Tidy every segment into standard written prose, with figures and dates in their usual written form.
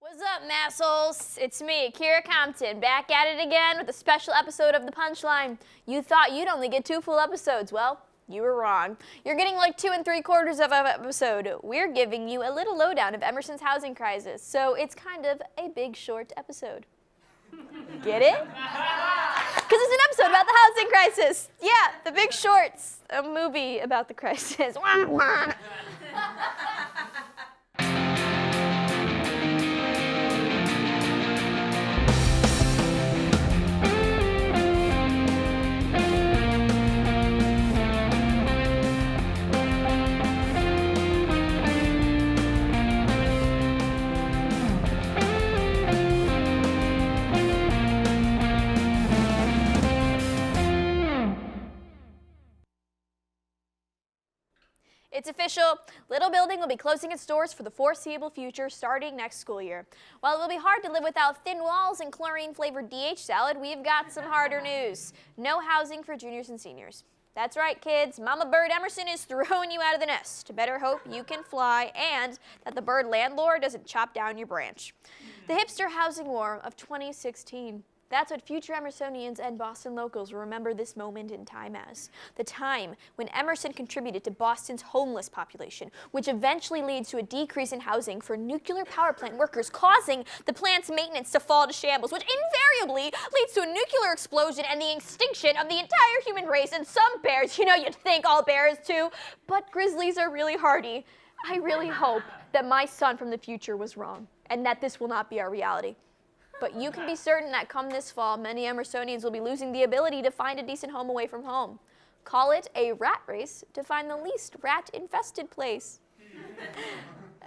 What's up, massholes? It's me, Kira Compton, back at it again with a special episode of The Punchline. You thought you'd only get 2 full episodes. Well, you were wrong. You're getting like 2 3/4 of an episode. We're giving you a little lowdown of Emerson's housing crisis, so it's kind of a big short episode. Get it? Because it's an episode about the housing crisis. Yeah, The Big Short's a movie about the crisis. It's official. Little Building will be closing its doors for the foreseeable future starting next school year. While it will be hard to live without thin walls and chlorine-flavored DH salad, we've got some harder news. No housing for juniors and seniors. That's right, kids. Mama Bird Emerson is throwing you out of the nest. Better hope you can fly and that the bird landlord doesn't chop down your branch. The hipster housing war of 2016. That's what future Emersonians and Boston locals will remember this moment in time as. The time when Emerson contributed to Boston's homeless population, which eventually leads to a decrease in housing for nuclear power plant workers, causing the plant's maintenance to fall to shambles, which invariably leads to a nuclear explosion and the extinction of the entire human race. And some bears, you'd think all bears too, but grizzlies are really hardy. I really hope that my son from the future was wrong and that this will not be our reality. But you can be certain that come this fall, many Emersonians will be losing the ability to find a decent home away from home. Call it a rat race to find the least rat-infested place.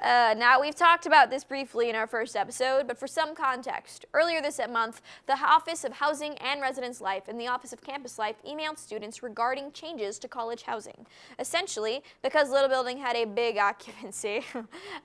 Now, we've talked about this briefly in our first episode, but for some context, earlier this month, the Office of Housing and Residence Life and the Office of Campus Life emailed students regarding changes to college housing. Essentially, because Little Building had a big occupancy,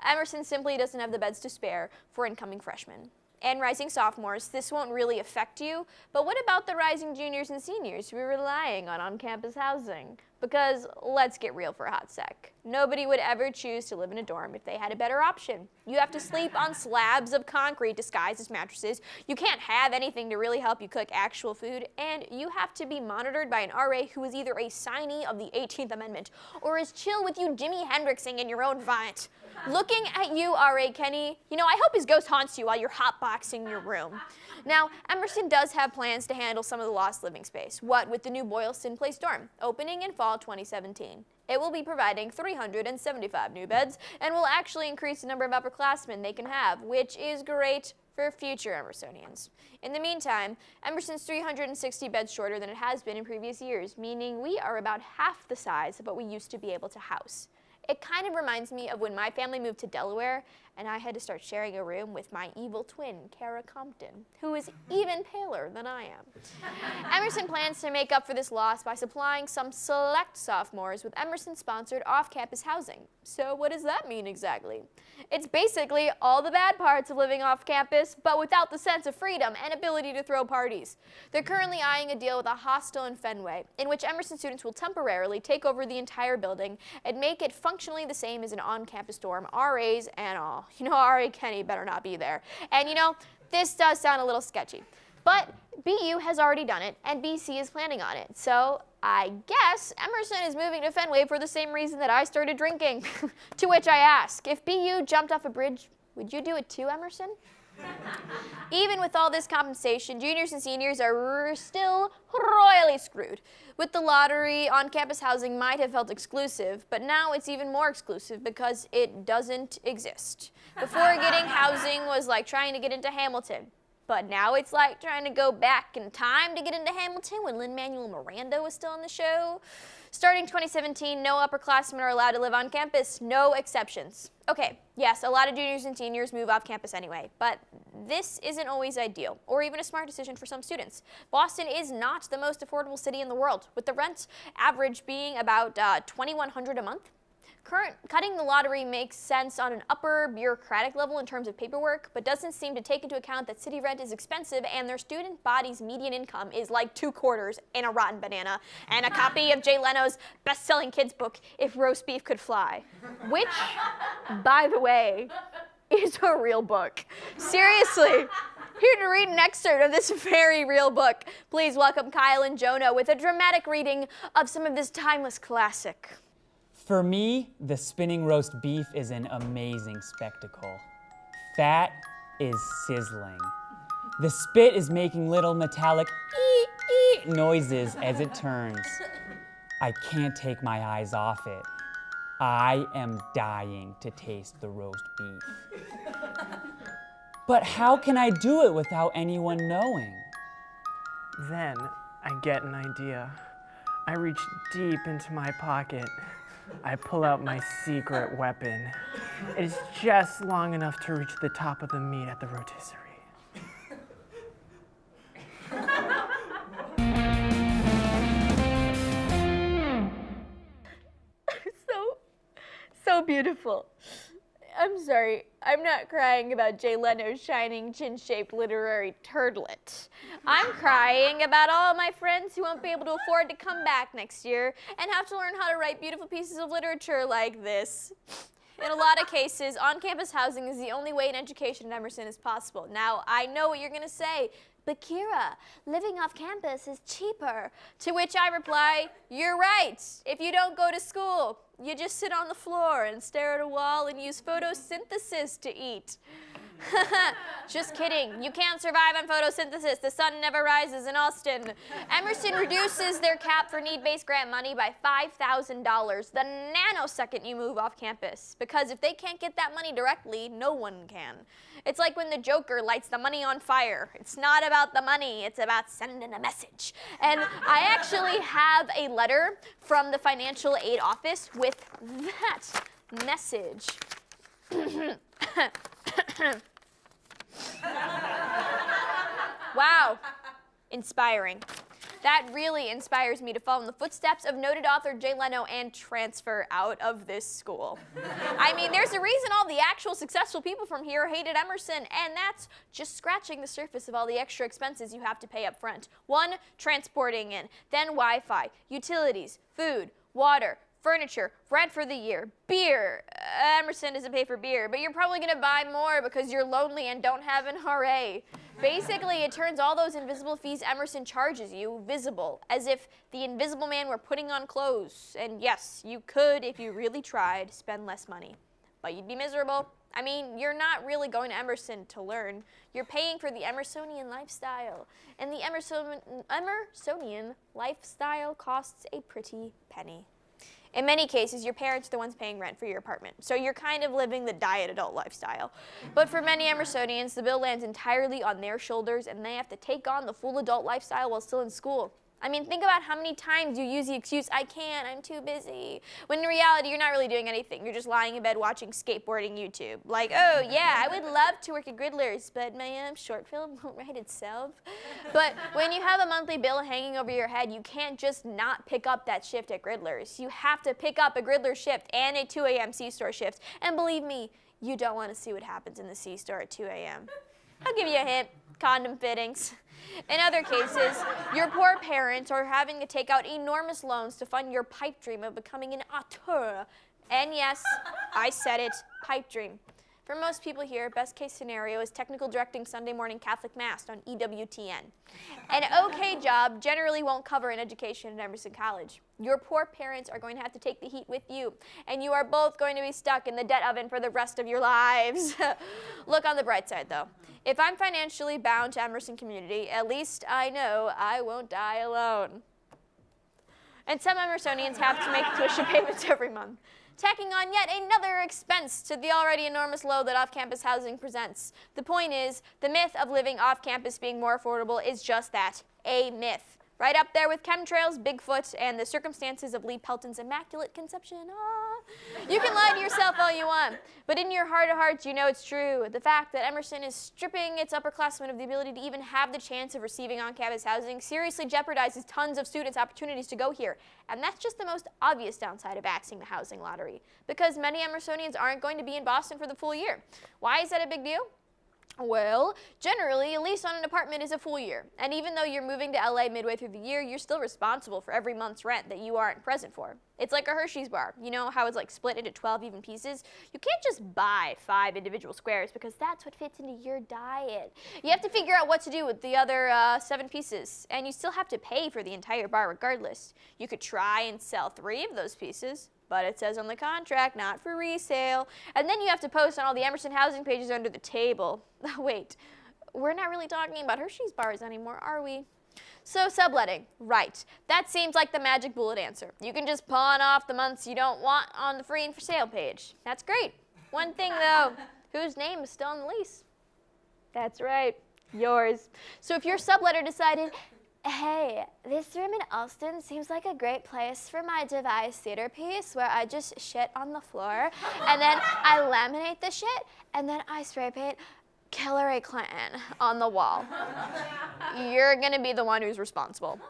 Emerson simply doesn't have the beds to spare for incoming freshmen. And rising sophomores, this won't really affect you, but what about the rising juniors and seniors who are relying on on-campus housing? Because let's get real for a hot sec. Nobody would ever choose to live in a dorm if they had a better option. You have to sleep on slabs of concrete disguised as mattresses. You can't have anything to really help you cook actual food, and you have to be monitored by an RA who is either a signee of the 18th Amendment or is chill with you Jimi Hendrixing in your own vomit. Looking at you, R.A. Kenny, I hope his ghost haunts you while you're hotboxing your room. Now, Emerson does have plans to handle some of the lost living space, what with the new Boylston Place dorm, opening in fall 2017. It will be providing 375 new beds and will actually increase the number of upperclassmen they can have, which is great for future Emersonians. In the meantime, Emerson's 360 beds shorter than it has been in previous years, meaning we are about half the size of what we used to be able to house. It kind of reminds me of when my family moved to Delaware and I had to start sharing a room with my evil twin, Kara Compton, who is even paler than I am. Emerson plans to make up for this loss by supplying some select sophomores with Emerson-sponsored off-campus housing. So what does that mean exactly? It's basically all the bad parts of living off campus, but without the sense of freedom and ability to throw parties. They're currently eyeing a deal with a hostel in Fenway, in which Emerson students will temporarily take over the entire building and make it functionally the same as an on-campus dorm, RAs and all. R.A. Kenny better not be there. And this does sound a little sketchy. But BU has already done it, and BC is planning on it. So I guess Emerson is moving to Fenway for the same reason that I started drinking. To which I ask, if BU jumped off a bridge, would you do it too, Emerson? Even with all this compensation, juniors and seniors are still royally screwed. With the lottery, on-campus housing might have felt exclusive, but now it's even more exclusive because it doesn't exist. Before, getting housing was like trying to get into Hamilton, but now it's like trying to go back in time to get into Hamilton when Lin-Manuel Miranda was still on the show. Starting 2017, no upperclassmen are allowed to live on campus, no exceptions. Okay, yes, a lot of juniors and seniors move off campus anyway, but this isn't always ideal, or even a smart decision for some students. Boston is not the most affordable city in the world, with the rent average being about $2,100 a month. Cutting the lottery makes sense on an upper bureaucratic level in terms of paperwork, but doesn't seem to take into account that city rent is expensive and their student body's median income is like 2 quarters in a rotten banana and a copy of Jay Leno's best-selling kids book, If Roast Beef Could Fly, which, by the way, is a real book. Seriously. Here to read an excerpt of this very real book. Please welcome Kyle and Jonah with a dramatic reading of some of this timeless classic. For me, the spinning roast beef is an amazing spectacle. Fat is sizzling. The spit is making little metallic ee-ee noises as it turns. I can't take my eyes off it. I am dying to taste the roast beef. But how can I do it without anyone knowing? Then I get an idea. I reach deep into my pocket. I pull out my secret weapon. It is just long enough to reach the top of the meat at the rotisserie. So beautiful. I'm sorry, I'm not crying about Jay Leno's shining chin-shaped literary turdlet. I'm crying about all my friends who won't be able to afford to come back next year and have to learn how to write beautiful pieces of literature like this. In a lot of cases, on-campus housing is the only way an education at Emerson is possible. Now, I know what you're going to say, but Kira, living off campus is cheaper. To which I reply, you're right. If you don't go to school, you just sit on the floor and stare at a wall and use photosynthesis to eat. Just kidding. You can't survive on photosynthesis. The sun never rises in Austin. Emerson reduces their cap for need-based grant money by $5,000 the nanosecond you move off campus. Because if they can't get that money directly, no one can. It's like when the Joker lights the money on fire. It's not about the money, it's about sending a message. And I actually have a letter from the financial aid office with that message. Wow, inspiring. That really inspires me to follow in the footsteps of noted author Jay Leno and transfer out of this school. I mean, there's a reason all the actual successful people from here hated Emerson, and that's just scratching the surface of all the extra expenses you have to pay up front. 1, transporting in, then Wi-Fi, utilities, food, water, furniture, rent for the year, beer. Emerson doesn't pay for beer, but you're probably gonna buy more because you're lonely and don't have an RA. Basically, it turns all those invisible fees Emerson charges you visible, as if the invisible man were putting on clothes. And yes, you could, if you really tried, spend less money. But you'd be miserable. I mean, you're not really going to Emerson to learn. You're paying for the Emersonian lifestyle. And the Emersonian lifestyle costs a pretty penny. In many cases, your parents are the ones paying rent for your apartment, so you're kind of living the diet adult lifestyle. But for many Emersonians, the bill lands entirely on their shoulders, and they have to take on the full adult lifestyle while still in school. I mean, think about how many times you use the excuse, I can't, I'm too busy. When in reality, you're not really doing anything. You're just lying in bed watching skateboarding YouTube. Like, oh yeah, I would love to work at Griddlers, but my short film won't write itself. But when you have a monthly bill hanging over your head, you can't just not pick up that shift at Griddlers. You have to pick up a Griddler shift and a 2 a.m. C-store shift. And believe me, you don't want to see what happens in the C-store at 2 a.m. I'll give you a hint, condom fittings. In other cases, your poor parents are having to take out enormous loans to fund your pipe dream of becoming an auteur. And yes, I said it, pipe dream. For most people here, best case scenario is technical directing Sunday morning Catholic Mass on EWTN. An okay job generally won't cover an education at Emerson College. Your poor parents are going to have to take the heat with you, and you are both going to be stuck in the debt oven for the rest of your lives. Look on the bright side, though. If I'm financially bound to Emerson community, at least I know I won't die alone. And some Emersonians have to make tuition payments every month, tacking on yet another expense to the already enormous load that off-campus housing presents. The point is, the myth of living off-campus being more affordable is just that, a myth. Right up there with chemtrails, Bigfoot, and the circumstances of Lee Pelton's immaculate conception. You can lie to yourself all you want, but in your heart of hearts, you know it's true. The fact that Emerson is stripping its upperclassmen of the ability to even have the chance of receiving on-campus housing seriously jeopardizes tons of students' opportunities to go here. And that's just the most obvious downside of axing the housing lottery, because many Emersonians aren't going to be in Boston for the full year. Why is that a big deal? Well, generally, a lease on an apartment is a full year. And even though you're moving to LA midway through the year, you're still responsible for every month's rent that you aren't present for. It's like a Hershey's bar. You know how it's like split into 12 even pieces? You can't just buy 5 individual squares because that's what fits into your diet. You have to figure out what to do with the other 7 pieces. And you still have to pay for the entire bar regardless. You could try and sell 3 of those pieces, but it says on the contract, not for resale. And then you have to post on all the Emerson housing pages under the table. Wait, we're not really talking about Hershey's bars anymore, are we? So subletting, right. That seems like the magic bullet answer. You can just pawn off the months you don't want on the free and for sale page. That's great. One thing though, whose name is still on the lease? That's right, yours. So if your subletter decided, hey, this room in Alston seems like a great place for my devised theater piece where I just shit on the floor, and then I laminate the shit, and then I spray paint Hillary Clinton on the wall. You're gonna be the one who's responsible.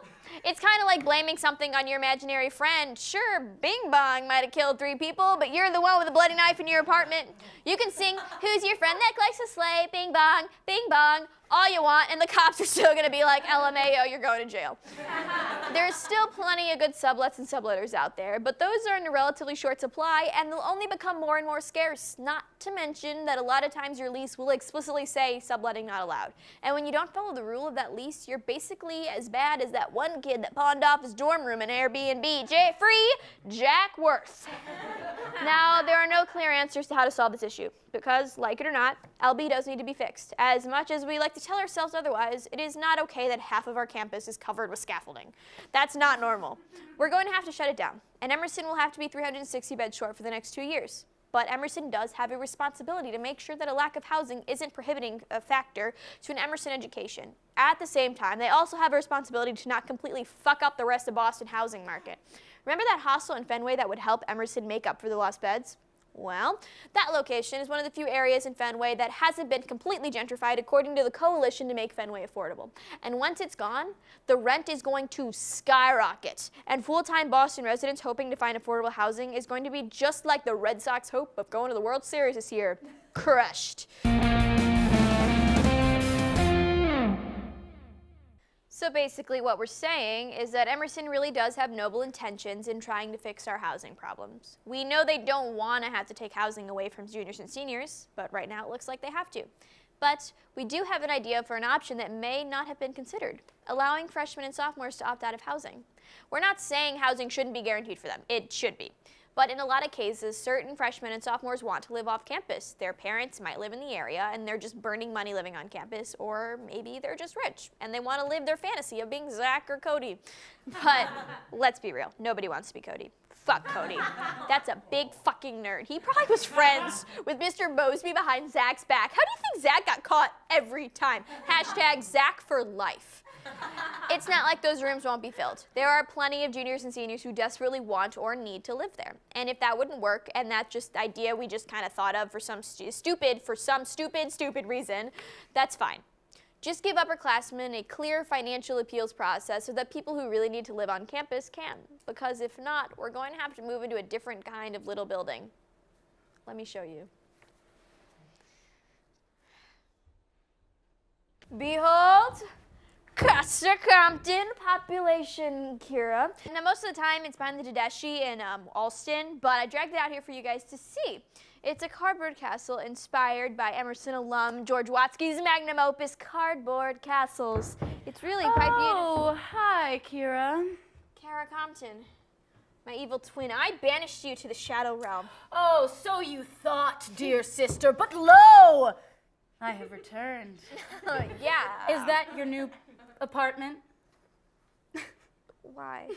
It's kind of like blaming something on your imaginary friend. Sure, Bing Bong might have killed 3 people, but you're the one with a bloody knife in your apartment. You can sing, who's your friend that likes to slay? Bing Bong, all you want, and the cops are still gonna be like, LMAO, you're going to jail. There's still plenty of good sublets and subletters out there, but those are in a relatively short supply, and they'll only become more and more scarce, not to mention that a lot of times your lease will explicitly say subletting not allowed. And when you don't follow the rule of that lease, you're basically as bad as that one kid that pawned off his dorm room in Airbnb, free Jack Worth. Now, there are no clear answers to how to solve this issue, because, like it or not, LB does need to be fixed. As much as we like to tell ourselves otherwise, it is not okay that half of our campus is covered with scaffolding. That's not normal. We're going to have to shut it down, and Emerson will have to be 360 beds short for the next 2 years. But Emerson does have a responsibility to make sure that a lack of housing isn't prohibiting a factor to an Emerson education. At the same time, they also have a responsibility to not completely fuck up the rest of Boston housing market. Remember that hostel in Fenway that would help Emerson make up for the lost beds? Well, that location is one of the few areas in Fenway that hasn't been completely gentrified according to the coalition to make Fenway affordable. And once it's gone, the rent is going to skyrocket. And full-time Boston residents hoping to find affordable housing is going to be just like the Red Sox hope of going to the World Series this year. Crushed. So basically what we're saying is that Emerson really does have noble intentions in trying to fix our housing problems. We know they don't want to have to take housing away from juniors and seniors, but right now it looks like they have to. But we do have an idea for an option that may not have been considered, allowing freshmen and sophomores to opt out of housing. We're not saying housing shouldn't be guaranteed for them. It should be. But in a lot of cases, certain freshmen and sophomores want to live off campus. Their parents might live in the area and they're just burning money living on campus, or maybe they're just rich and they want to live their fantasy of being Zach or Cody. But let's be real, nobody wants to be Cody. Fuck Cody. That's a big fucking nerd. He probably was friends with Mr. Mosby behind Zach's back. How do you think Zach got caught every time? Hashtag Zach for life. It's not like those rooms won't be filled. There are plenty of juniors and seniors who desperately want or need to live there. And if that wouldn't work, and that's just the idea we just kind of thought of for some stupid reason, that's fine. Just give upperclassmen a clear financial appeals process so that people who really need to live on campus can. Because if not, we're going to have to move into a different kind of little building. Let me show you. Behold, Casa Compton population, Kira. Now, most of the time it's behind the Tedeschi in Alston, but I dragged it out here for you guys to see. It's a cardboard castle inspired by Emerson alum George Watsky's magnum opus, Cardboard Castles. It's really quite beautiful. Oh, hi, Kira. Kara Compton, my evil twin, I banished you to the Shadow Realm. Oh, so you thought, dear sister, but lo! I have returned. Yeah. Is that your new apartment? Why?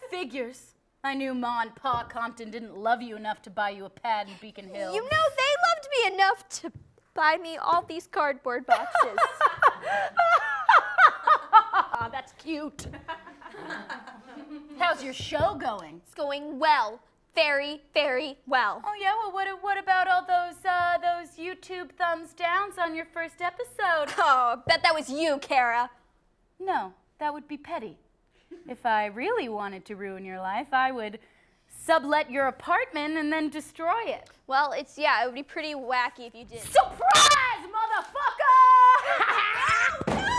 Figures. I knew Ma and Pa Compton didn't love you enough to buy you a pad in Beacon Hill. You know, they loved me enough to buy me all these cardboard boxes. That's cute. How's your show going? It's going well. Very, very well. Oh yeah, well what about all those YouTube thumbs downs on your first episode? Oh, bet that was you, Kara. No, that would be petty. If I really wanted to ruin your life, I would sublet your apartment and then destroy it. Well, it would be pretty wacky if you did. Surprise, motherfucker! And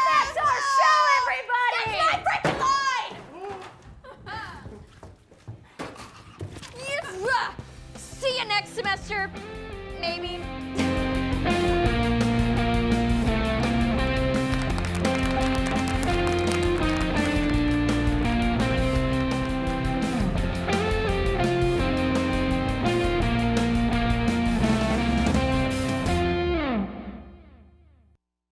that's our show, everybody! That's my freaking line! See you next semester, maybe.